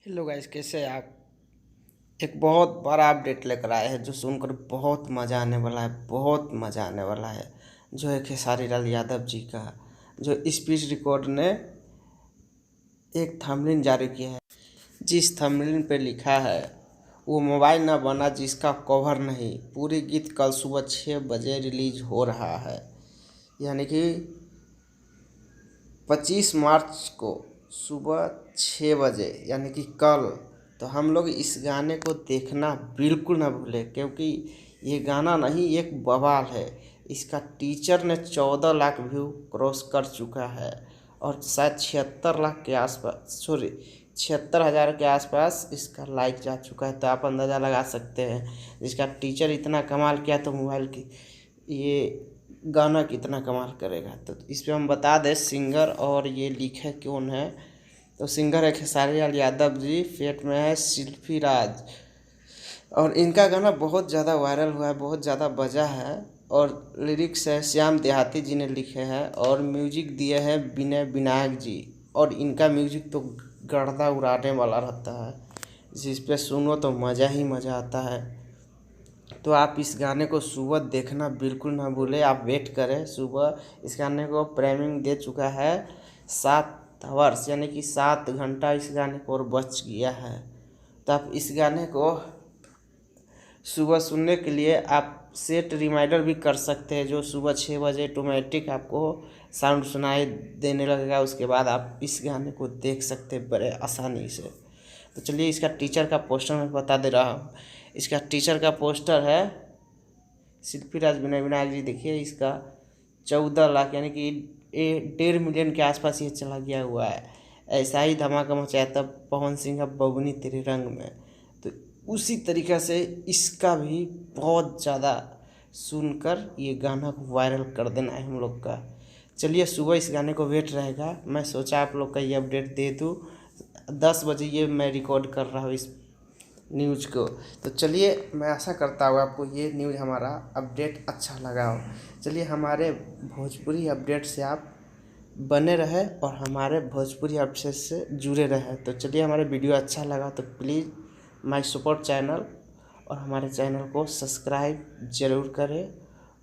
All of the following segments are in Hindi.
हेलो गाइस, कैसे हैं आप। एक बहुत बड़ा अपडेट लेकर आए हैं जो सुनकर बहुत मज़ा आने वाला है। बहुत मज़ा आने वाला है। जो है खेसारी लाल यादव जी का जो स्पीच रिकॉर्ड ने एक थंबनेल जारी किया है। जिस थंबनेल पे लिखा है वो मोबाइल ना बना जिसका कवर नहीं, पूरी गीत कल सुबह 6 बजे रिलीज हो रहा है। यानी कि 25 मार्च को सुबह 6 बजे, यानी कि कल। तो हम लोग इस गाने को देखना बिल्कुल ना भूलें, क्योंकि ये गाना नहीं, एक बवाल है। इसका टीचर ने 14 लाख व्यू क्रॉस कर चुका है और शायद 76 लाख के आसपास, सॉरी 76,000 के आसपास इसका लाइक जा चुका है। तो आप अंदाज़ा लगा सकते हैं, जिसका टीचर इतना कमाल किया तो मोबाइल की ये गाना कितना कमाल करेगा। तो इस पे हम बता दें सिंगर और ये लिखे कौन है। तो सिंगर है खेसारी लाल यादव जी, फेट में है शिल्पी राज। और इनका गाना बहुत ज़्यादा वायरल हुआ है, बहुत ज़्यादा बजा है। और लिरिक्स है श्याम देहाती जी ने लिखे हैं और म्यूजिक दिए हैं विनय विनायक जी। और इनका म्यूजिक तो गर्दा उड़ाने वाला रहता है, जिस पे सुनो तो मज़ा ही मज़ा आता है। तो आप इस गाने को सुबह देखना बिल्कुल ना भूलें। आप वेट करें सुबह। इस गाने को प्रेमिंग दे चुका है 7 आवर्स, यानी कि 7 घंटा इस गाने को और बच गया है। तो आप इस गाने को सुबह सुनने के लिए आप सेट रिमाइंडर भी कर सकते हैं, जो सुबह 6 बजे ऑटोमेटिक आपको साउंड सुनाई देने लगेगा। उसके बाद आप इस गाने को देख सकते हैं बड़े आसानी से। तो चलिए इसका टीचर का पोस्टर मैं बता दे रहा हूँ। इसका टीचर का पोस्टर है शिल्पी राज विनय विनायक जी। देखिए इसका 14 लाख, यानी कि 1.5 मिलियन के आसपास ये चला गया हुआ है। ऐसा ही धमाका मचाया था पवन सिंह का बबुनी तेरे रंग में। तो उसी तरीक़ा से इसका भी बहुत ज़्यादा सुनकर ये गाना को वायरल कर देना है हम लोग का। चलिए सुबह इस गाने को वेट रहेगा। मैं सोचा आप लोग का ये अपडेट दे दूँ। 10 बजे ये मैं रिकॉर्ड कर रहा हूँ इस न्यूज़ को। तो चलिए मैं आशा करता हूँ आपको ये न्यूज़ हमारा अपडेट अच्छा लगा हो। चलिए हमारे भोजपुरी अपडेट से आप बने रहे और हमारे भोजपुरी अपडेट से जुड़े रहे। तो चलिए हमारे वीडियो अच्छा लगा तो प्लीज़ माय सपोर्ट चैनल और हमारे चैनल को सब्सक्राइब ज़रूर करें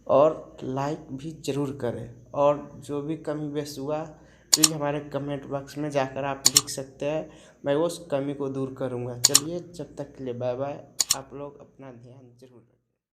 और लाइक भी ज़रूर करें। और जो भी कमी बेस हुआ प्लीज़ हमारे कमेंट बॉक्स में जाकर आप लिख सकते हैं, मैं उस कमी को दूर करूँगा। चलिए जब तक के लिए बाय बाय। आप लोग अपना ध्यान जरूर रखें।